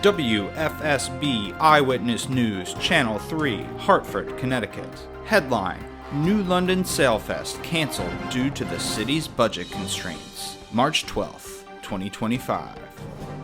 WFSB Eyewitness News, Channel 3, Hartford, Connecticut. Headline: New London Sailfest canceled due to the city's budget constraints. March 12th, 2025.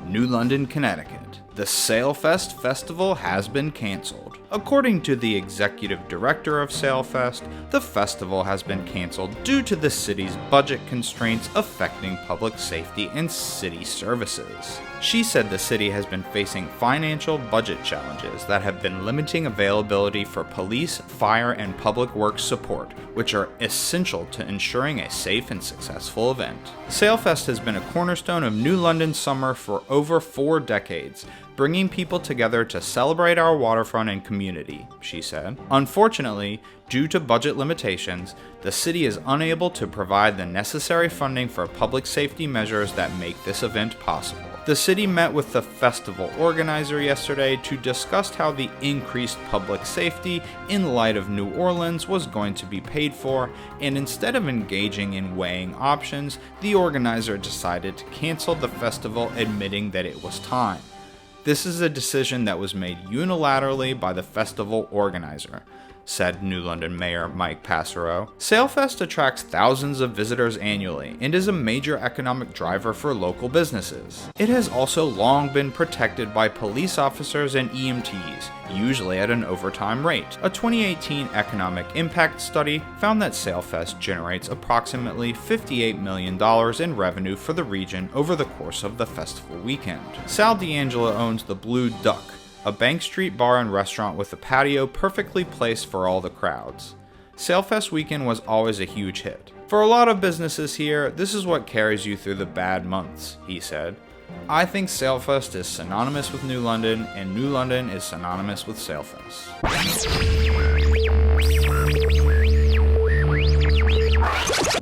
New London, Connecticut. The Sailfest festival has been canceled. According to the executive director of Sailfest, the festival has been canceled due to the city's budget constraints affecting public safety and city services. She said the city has been facing financial budget challenges that have been limiting availability for police, fire, and public works support, which are essential to ensuring a safe and successful event. Sailfest has been a cornerstone of New London summer for over 4 decades, bringing people together to celebrate our waterfront and community, she said. Unfortunately, due to budget limitations, the city is unable to provide the necessary funding for public safety measures that make this event possible. The city met with the festival organizer yesterday to discuss how the increased public safety in light of New Orleans was going to be paid for, and instead of engaging in weighing options, the organizer decided to cancel the festival, admitting that it was time. This is a decision that was made unilaterally by the festival organizer, said New London Mayor Mike Passero. Sailfest attracts thousands of visitors annually and is a major economic driver for local businesses. It has also long been protected by police officers and EMTs, usually at an overtime rate. A 2018 economic impact study found that Sailfest generates approximately $58 million in revenue for the region over the course of the festival weekend. Sal D'Angelo owns the Blue Duck, a Bank Street bar and restaurant with a patio perfectly placed for all the crowds. Sailfest weekend was always a huge hit. For a lot of businesses here, this is what carries you through the bad months, he said. I think Sailfest is synonymous with New London, and New London is synonymous with Sailfest.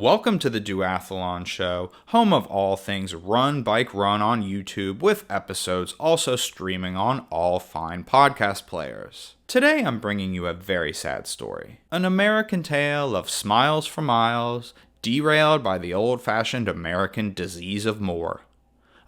Welcome to the Duathlon Show, home of all things Run, Bike, Run on YouTube, with episodes also streaming on all fine podcast players. Today I'm bringing you a very sad story. An American tale of smiles for miles, derailed by the old-fashioned American disease of more.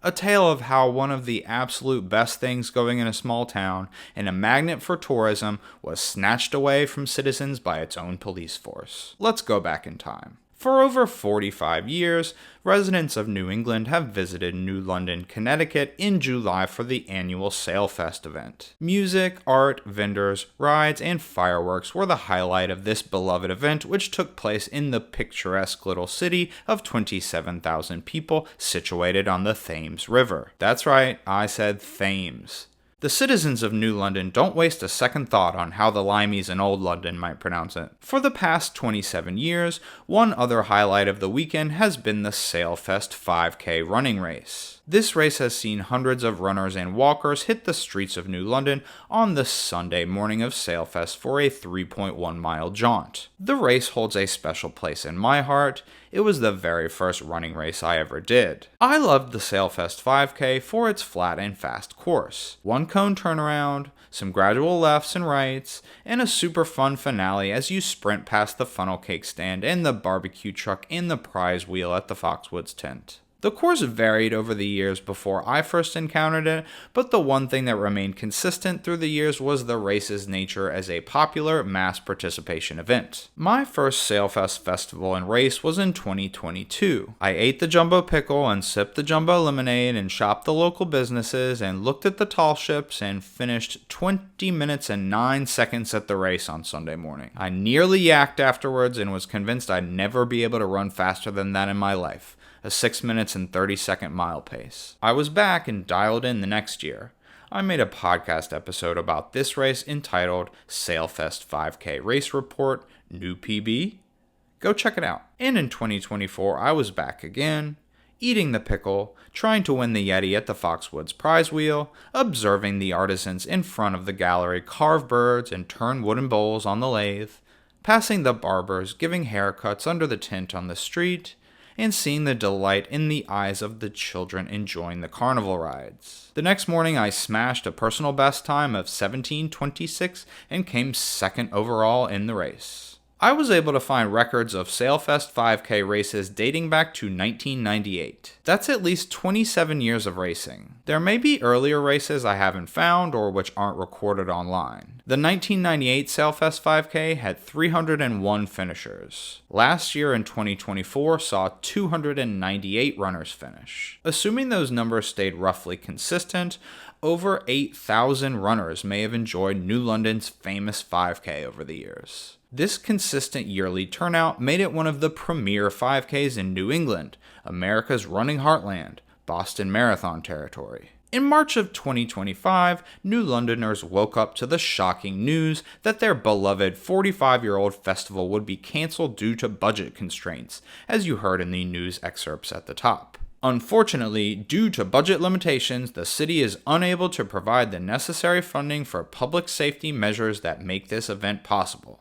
A tale of how one of the absolute best things going in a small town, and a magnet for tourism, was snatched away from citizens by its own police force. Let's go back in time. For over 45 years, residents of New England have visited New London, Connecticut in July for the annual Sailfest event. Music, art, vendors, rides, and fireworks were the highlight of this beloved event, which took place in the picturesque little city of 27,000 people situated on the Thames River. That's right, I said Thames. The citizens of New London don't waste a second thought on how the Limeys in Old London might pronounce it. For the past 27 years, one other highlight of the weekend has been the Sailfest 5K running race. This race has seen hundreds of runners and walkers hit the streets of New London on the Sunday morning of Sailfest for a 3.1-mile jaunt. The race holds a special place in my heart. It was the very first running race I ever did. I loved the Sailfest 5K for its flat and fast course. One cone turnaround, some gradual lefts and rights, and a super fun finale as you sprint past the funnel cake stand and the barbecue truck and the prize wheel at the Foxwoods tent. The course varied over the years before I first encountered it, but the one thing that remained consistent through the years was the race's nature as a popular mass participation event. My first Sailfest festival and race was in 2022. I ate the jumbo pickle and sipped the jumbo lemonade and shopped the local businesses and looked at the tall ships and finished 20 minutes and 9 seconds at the race on Sunday morning. I nearly yacked afterwards and was convinced I'd never be able to run faster than that in my life. A 6 minutes and 30-second mile pace. I was back and dialed in the next year. I made a podcast episode about this race entitled Sailfest 5K Race Report, New PB. Go check it out. And in 2024, I was back again, eating the pickle, trying to win the Yeti at the Foxwoods prize wheel, observing the artisans in front of the gallery carve birds and turn wooden bowls on the lathe, passing the barbers giving haircuts under the tent on the street, and seeing the delight in the eyes of the children enjoying the carnival rides. The next morning, I smashed a personal best time of 17:26 and came second overall in the race. I was able to find records of Sailfest 5K races dating back to 1998. That's at least 27 years of racing. There may be earlier races I haven't found or which aren't recorded online. The 1998 Sailfest 5K had 301 finishers. Last year in 2024 saw 298 runners finish. Assuming those numbers stayed roughly consistent, over 8,000 runners may have enjoyed New London's famous 5K over the years. This consistent yearly turnout made it one of the premier 5Ks in New England, America's running heartland, Boston Marathon territory. In March of 2025, New Londoners woke up to the shocking news that their beloved 45-year-old festival would be canceled due to budget constraints, as you heard in the news excerpts at the top. Unfortunately, due to budget limitations, the city is unable to provide the necessary funding for public safety measures that make this event possible,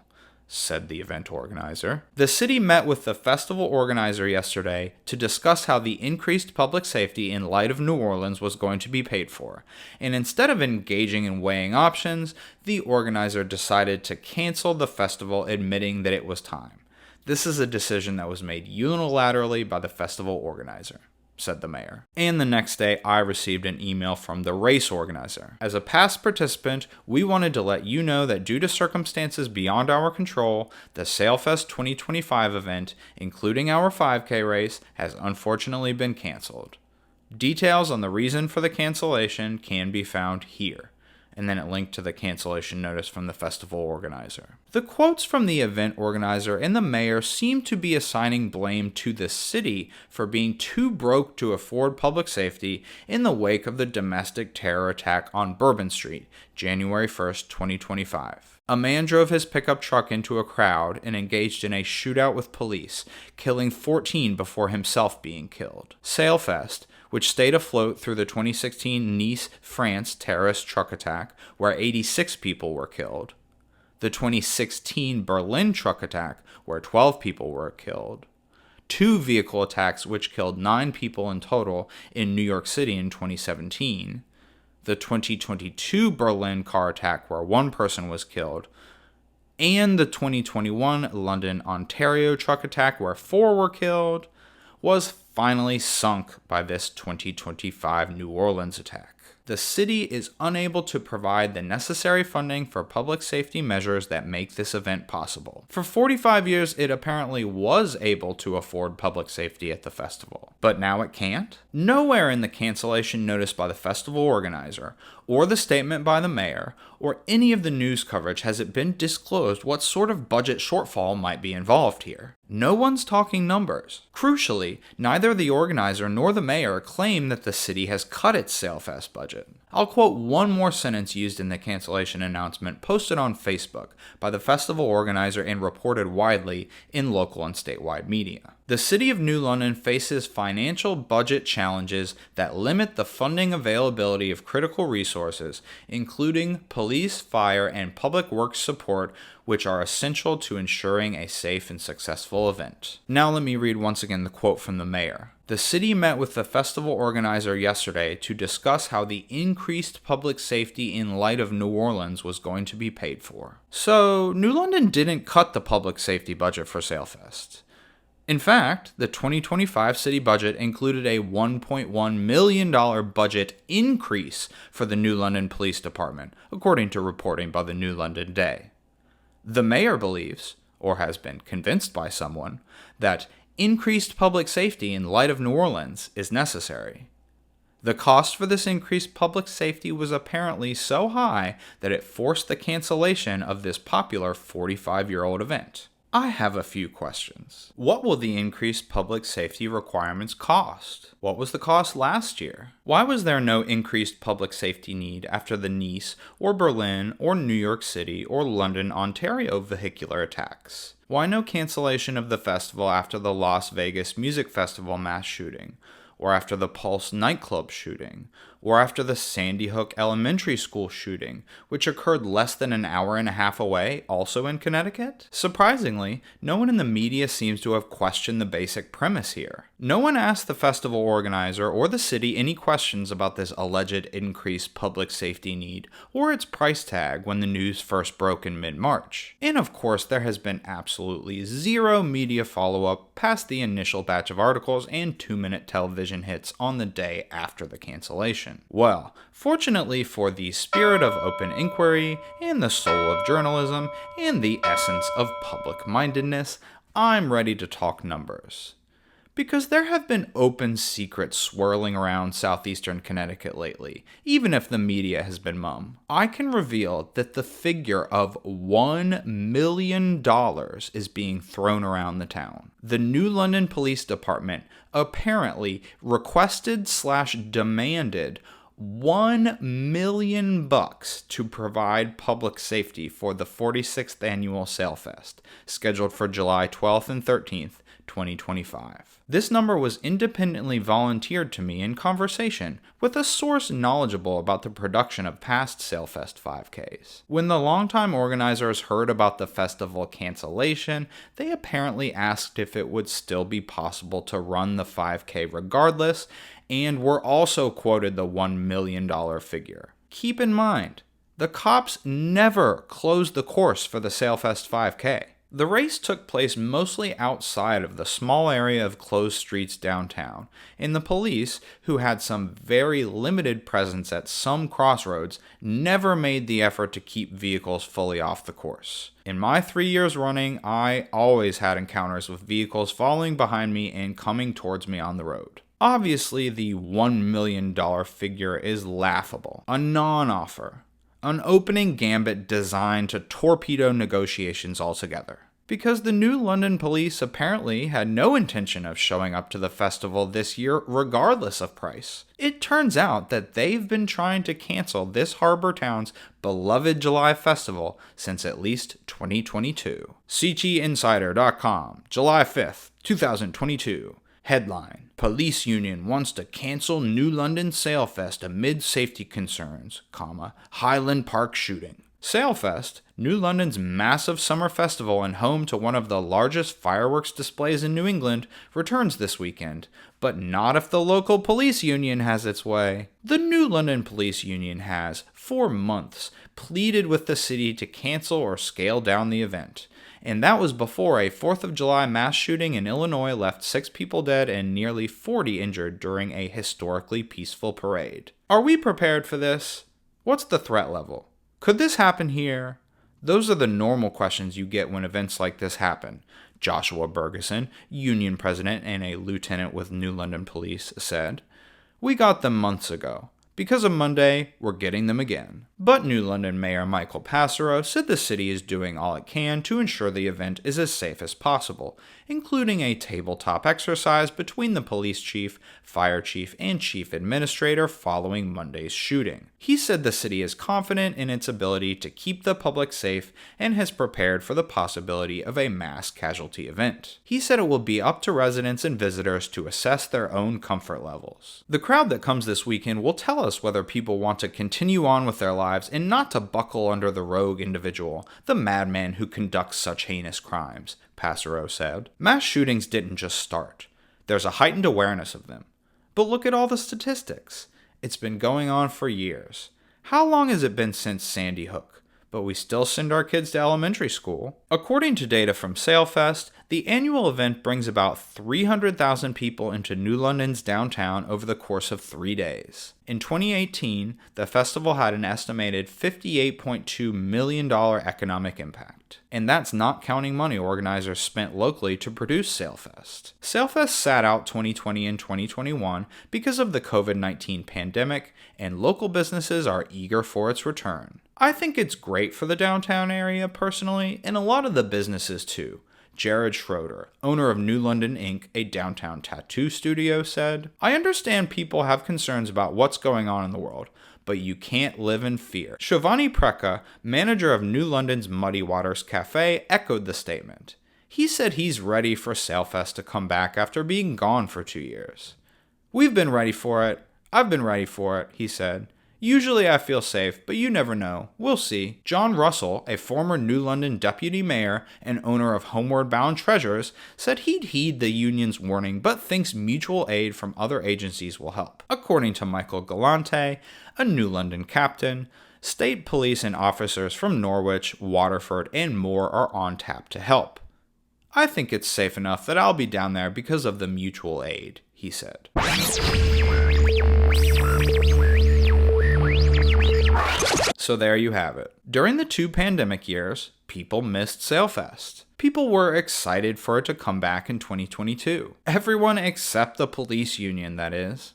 said the event organizer. The city met with the festival organizer yesterday to discuss how the increased public safety in light of New Orleans was going to be paid for, and instead of engaging in weighing options, the organizer decided to cancel the festival, admitting that it was time. This is a decision that was made unilaterally by the festival organizer, said the mayor. And the next day, I received an email from the race organizer. As a past participant, we wanted to let you know that due to circumstances beyond our control, the Sailfest 2025 event, including our 5K race, has unfortunately been canceled. Details on the reason for the cancellation can be found here. And then it linked to the cancellation notice from the festival organizer. The quotes from the event organizer and the mayor seem to be assigning blame to the city for being too broke to afford public safety in the wake of the domestic terror attack on Bourbon Street, January 1st, 2025. A man drove his pickup truck into a crowd and engaged in a shootout with police, killing 14 before himself being killed. Sailfest, which stayed afloat through the 2016 Nice, France terrorist truck attack, where 86 people were killed, the 2016 Berlin truck attack, where 12 people were killed, 2 vehicle attacks which killed 9 people in total in New York City in 2017, the 2022 Berlin car attack where 1 person was killed, and the 2021 London, Ontario truck attack where 4 were killed, was finally sunk by this 2025 New Orleans attack. The city is unable to provide the necessary funding for public safety measures that make this event possible. For 45 years, it apparently was able to afford public safety at the festival, but now it can't? Nowhere in the cancellation notice by the festival organizer, or the statement by the mayor, or any of the news coverage has it been disclosed what sort of budget shortfall might be involved here. No one's talking numbers. Crucially, neither the organizer nor the mayor claim that the city has cut its Sailfest budget. I'll quote one more sentence used in the cancellation announcement posted on Facebook by the festival organizer and reported widely in local and statewide media. The City of New London faces financial budget challenges that limit the funding availability of critical resources, including police, fire, and public works support, which are essential to ensuring a safe and successful event. Now let me read once again the quote from the mayor. The city met with the festival organizer yesterday to discuss how the increased public safety in light of New Orleans was going to be paid for. So, New London didn't cut the public safety budget for Sailfest. In fact, the 2025 city budget included a $1.1 million budget increase for the New London Police Department, according to reporting by the New London Day. The mayor believes, or has been convinced by someone, that increased public safety in light of New Orleans is necessary. The cost for this increased public safety was apparently so high that it forced the cancellation of this popular 45-year-old event. I have a few questions. What will the increased public safety requirements cost? What was the cost last year? Why was there no increased public safety need after the Nice or Berlin or New York City or London, Ontario vehicular attacks? Why no cancellation of the festival after the Las Vegas Music Festival mass shooting? Or after the Pulse nightclub shooting? or after the Sandy Hook Elementary School shooting, which occurred less than an hour and a half away, also in Connecticut? Surprisingly, no one in the media seems to have questioned the basic premise here. No one asked the festival organizer or the city any questions about this alleged increased public safety need or its price tag when the news first broke in mid-March. And of course, there has been absolutely zero media follow-up past the initial batch of articles and 2-minute television hits on the day after the cancellation. Well, fortunately for the spirit of open inquiry and the soul of journalism and the essence of public-mindedness, I'm ready to talk numbers. Because there have been open secrets swirling around southeastern Connecticut lately, even if the media has been mum. I can reveal that the figure of $1 million is being thrown around the town. The New London Police Department apparently requested/demanded $1 million to provide public safety for the 46th annual Sailfest, scheduled for July 12th and 13th, 2025. This number was independently volunteered to me in conversation with a source knowledgeable about the production of past Sailfest 5Ks. When the longtime organizers heard about the festival cancellation, they apparently asked if it would still be possible to run the 5K regardless, and were also quoted the $1 million figure. Keep in mind, the cops never closed the course for the Sailfest 5K. The race took place mostly outside of the small area of closed streets downtown, and the police, who had some very limited presence at some crossroads, never made the effort to keep vehicles fully off the course. In my 3 years running, I always had encounters with vehicles following behind me and coming towards me on the road. Obviously, the $1 million figure is laughable, a non-offer. An opening gambit designed to torpedo negotiations altogether. Because the New London Police apparently had no intention of showing up to the festival this year regardless of price. It turns out that they've been trying to cancel this harbor town's beloved July festival since at least 2022. CTInsider.com, July 5th, 2022. Headline: Police Union wants to cancel New London Sailfest amid safety concerns, Highland Park shooting. Sailfest, New London's massive summer festival and home to one of the largest fireworks displays in New England, returns this weekend, but not if the local police union has its way. The New London Police Union has, for months, pleaded with the city to cancel or scale down the event. And that was before a 4th of July mass shooting in Illinois left 6 people dead and nearly 40 injured during a historically peaceful parade. Are we prepared for this? What's the threat level? Could this happen here? Those are the normal questions you get when events like this happen. Joshua Bergeson, union president and a lieutenant with New London Police, said. We got them months ago. Because of Monday, we're getting them again. But New London Mayor Michael Passero said the city is doing all it can to ensure the event is as safe as possible, including a tabletop exercise between the police chief, fire chief, and chief administrator following Monday's shooting. He said the city is confident in its ability to keep the public safe and has prepared for the possibility of a mass casualty event. He said it will be up to residents and visitors to assess their own comfort levels. The crowd that comes this weekend will tell us whether people want to continue on with their lives and not to buckle under the rogue individual, the madman who conducts such heinous crimes, Passero said. Mass shootings didn't just start. There's a heightened awareness of them. But look at all the statistics. It's been going on for years. How long has it been since Sandy Hook? But we still send our kids to elementary school. According to data from Sailfest, the annual event brings about 300,000 people into New London's downtown over the course of 3 days. In 2018, the festival had an estimated $58.2 million economic impact. And that's not counting money organizers spent locally to produce Sailfest. Sailfest sat out 2020 and 2021 because of the COVID-19 pandemic, and local businesses are eager for its return. I think it's great for the downtown area personally, and a lot of the businesses too. Jared Schroeder, owner of New London Inc., a downtown tattoo studio, said, I understand people have concerns about what's going on in the world, but you can't live in fear. Shivani Preka, manager of New London's Muddy Waters Cafe, echoed the statement. He said he's ready for Sailfest to come back after being gone for 2 years. We've been ready for it. "I've been ready for it," he said. "Usually I feel safe, but you never know. We'll see." John Russell, a former New London deputy mayor and owner of Homeward Bound Treasures, said he'd heed the union's warning but thinks mutual aid from other agencies will help. According to Michael Galante, a New London captain, state police and officers from Norwich, Waterford, and more are on tap to help. "I think it's safe enough that I'll be down there because of the mutual aid," he said. So there you have it. During the 2 pandemic years, people missed Sailfest. People were excited for it to come back in 2022. Everyone except the police union, that is.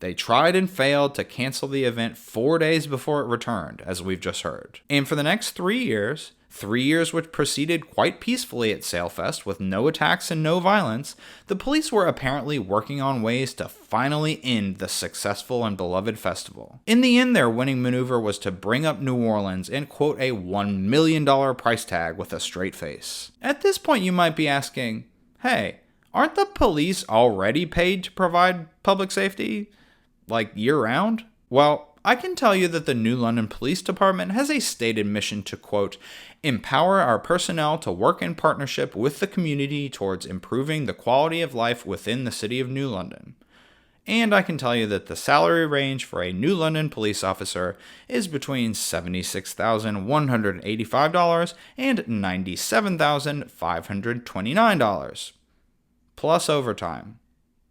They tried and failed to cancel the event 4 days before it returned, as we've just heard. And for the next 3 years, 3 years which proceeded quite peacefully at Sailfest with no attacks and no violence, the police were apparently working on ways to finally end the successful and beloved festival. In the end, their winning maneuver was to bring up New Orleans and quote a $1 million price tag with a straight face. At this point, you might be asking, hey, aren't the police already paid to provide public safety, like year-round? Well, I can tell you that the New London Police Department has a stated mission to, quote, empower our personnel to work in partnership with the community towards improving the quality of life within the city of New London. And I can tell you that the salary range for a New London police officer is between $76,185 and $97,529, plus overtime.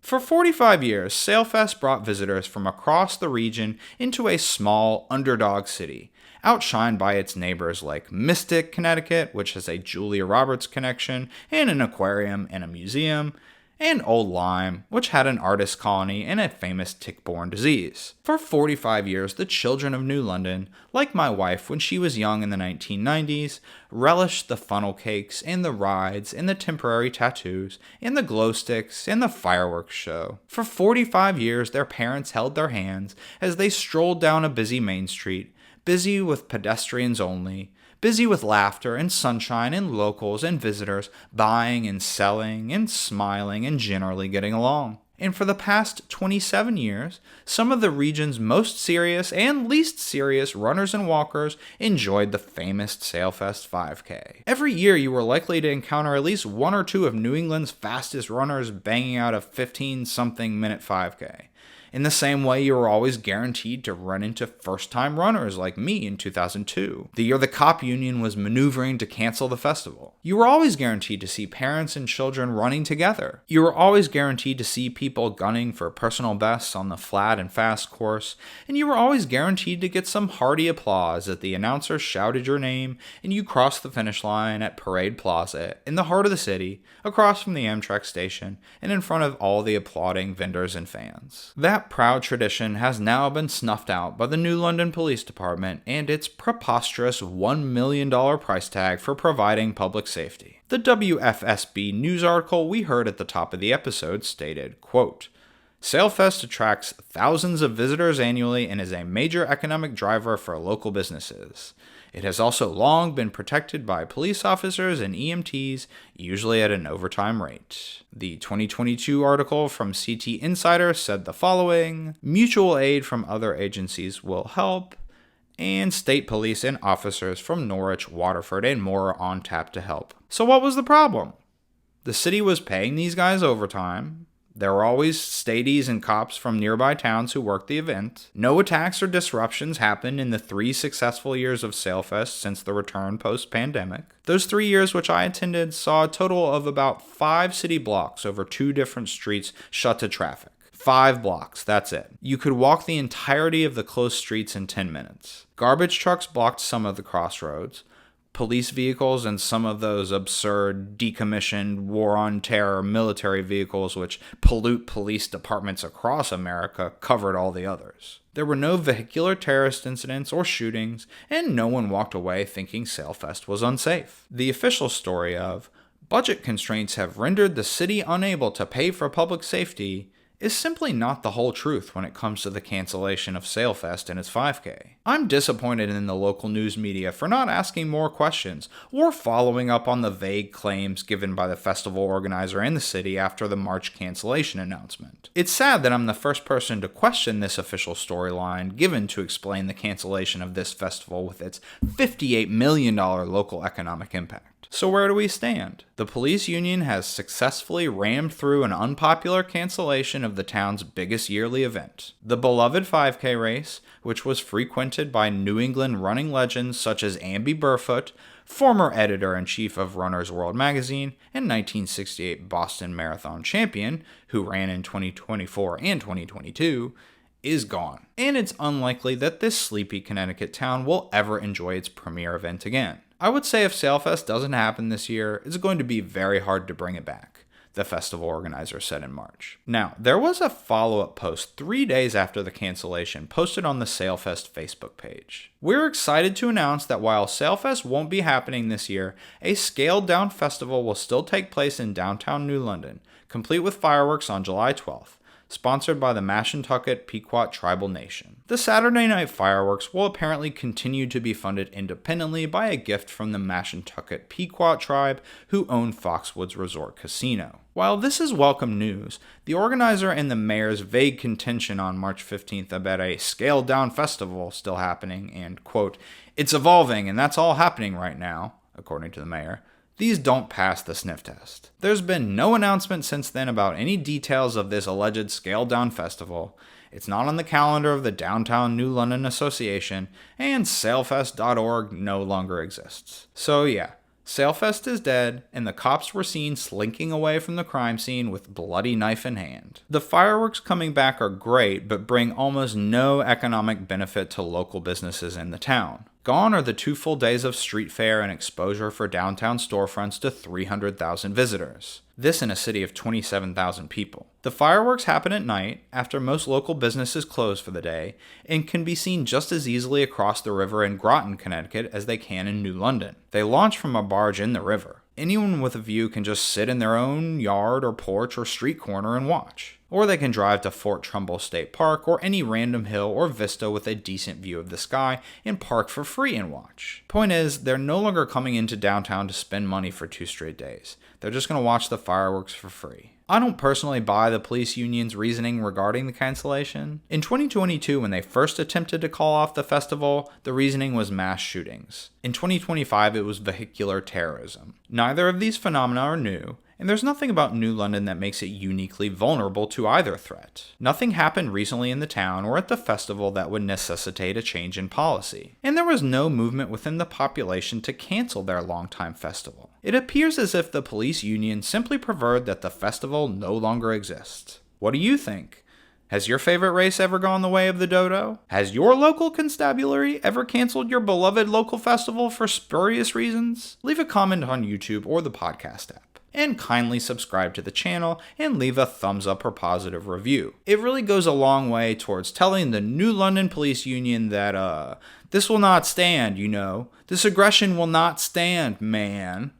For 45 years, Sailfest brought visitors from across the region into a small underdog city, outshined by its neighbors like Mystic, Connecticut, which has a Julia Roberts connection and an aquarium and a museum, and Old Lyme, which had an artist colony and a famous tick-borne disease. For 45 years, the children of New London, like my wife when she was young in the 1990s, relished the funnel cakes and the rides and the temporary tattoos and the glow sticks and the fireworks show. For 45 years, their parents held their hands as they strolled down a busy main street, busy with pedestrians only, busy with laughter and sunshine and locals and visitors buying and selling and smiling and generally getting along. And for the past 27 years, some of the region's most serious and least serious runners and walkers enjoyed the famous Sailfest 5K. Every year you were likely to encounter at least one or two of New England's fastest runners banging out a 15-something minute 5K. In the same way, you were always guaranteed to run into first-time runners like me in 2002, the year the cop union was maneuvering to cancel the festival. You were always guaranteed to see parents and children running together. You were always guaranteed to see people gunning for personal bests on the flat and fast course, and you were always guaranteed to get some hearty applause as the announcer shouted your name and you crossed the finish line at Parade Plaza in the heart of the city, across from the Amtrak station, and in front of all the applauding vendors and fans. That proud tradition has now been snuffed out by the New London Police Department and its preposterous $1 million price tag for providing public safety. The WFSB news article we heard at the top of the episode stated, quote, Sailfest attracts thousands of visitors annually and is a major economic driver for local businesses. It has also long been protected by police officers and EMTs, usually at an overtime rate. The 2022 article from CT Insider said the following: mutual aid from other agencies will help, and state police and officers from Norwich, Waterford, and more are on tap to help. So what was the problem? The city was paying these guys overtime. There were always stadies and cops from nearby towns who worked the event. No attacks or disruptions happened in the 3 successful years of Sailfest since the return post-pandemic. Those 3 years which I attended saw a total of about 5 city blocks over 2 different streets shut to traffic. 5 blocks, that's it. You could walk the entirety of the closed streets in 10 minutes. Garbage trucks blocked some of the crossroads. Police vehicles and some of those absurd, decommissioned, war-on-terror military vehicles which pollute police departments across America covered all the others. There were no vehicular terrorist incidents or shootings, and no one walked away thinking Sailfest was unsafe. The official story of budget constraints have rendered the city unable to pay for public safety is simply not the whole truth when it comes to the cancellation of Sailfest and its 5K. I'm disappointed in the local news media for not asking more questions or following up on the vague claims given by the festival organizer and the city after the March cancellation announcement. It's sad that I'm the first person to question this official storyline given to explain the cancellation of this festival with its $58 million local economic impact. So where do we stand? The police union has successfully rammed through an unpopular cancellation of the town's biggest yearly event. The beloved 5K race, which was frequented by New England running legends such as Amby Burfoot, former editor-in-chief of Runner's World magazine, and 1968 Boston Marathon champion, who ran in 2024 and 2022, is gone. And it's unlikely that this sleepy Connecticut town will ever enjoy its premier event again. I would say if Sailfest doesn't happen this year, it's going to be very hard to bring it back, the festival organizer said in March. Now, there was a follow-up post 3 days after the cancellation posted on the Sailfest Facebook page. We're excited to announce that while Sailfest won't be happening this year, a scaled-down festival will still take place in downtown New London, complete with fireworks on July 12th. Sponsored by the Mashantucket Pequot Tribal Nation. The Saturday night fireworks will apparently continue to be funded independently by a gift from the Mashantucket Pequot tribe who own Foxwoods Resort Casino. While this is welcome news, the organizer and the mayor's vague contention on March 15th about a scaled-down festival still happening and, quote, "it's evolving and that's all happening right now," according to the mayor, these don't pass the sniff test. There's been no announcement since then about any details of this alleged scaled-down festival. It's not on the calendar of the Downtown New London Association, and Sailfest.org no longer exists. So yeah, Sailfest is dead, and the cops were seen slinking away from the crime scene with bloody knife in hand. The fireworks coming back are great, but bring almost no economic benefit to local businesses in the town. Gone are the 2 full days of street fair and exposure for downtown storefronts to 300,000 visitors. This in a city of 27,000 people. The fireworks happen at night, after most local businesses close for the day, and can be seen just as easily across the river in Groton, Connecticut as they can in New London. They launch from a barge in the river. Anyone with a view can just sit in their own yard or porch or street corner and watch. Or they can drive to Fort Trumbull State Park or any random hill or vista with a decent view of the sky and park for free and watch. Point is, they're no longer coming into downtown to spend money for 2 straight days. They're just going to watch the fireworks for free. I don't personally buy the police union's reasoning regarding the cancellation. In 2022, when they first attempted to call off the festival, the reasoning was mass shootings. In 2025, it was vehicular terrorism. Neither of these phenomena are new, and there's nothing about New London that makes it uniquely vulnerable to either threat. Nothing happened recently in the town or at the festival that would necessitate a change in policy. And there was no movement within the population to cancel their longtime festival. It appears as if the police union simply preferred that the festival no longer exists. What do you think? Has your favorite race ever gone the way of the dodo? Has your local constabulary ever canceled your beloved local festival for spurious reasons? Leave a comment on YouTube or the podcast app. And kindly subscribe to the channel and leave a thumbs up or positive review. It really goes a long way towards telling the New London Police Union that, this will not stand, you know. This aggression will not stand, man.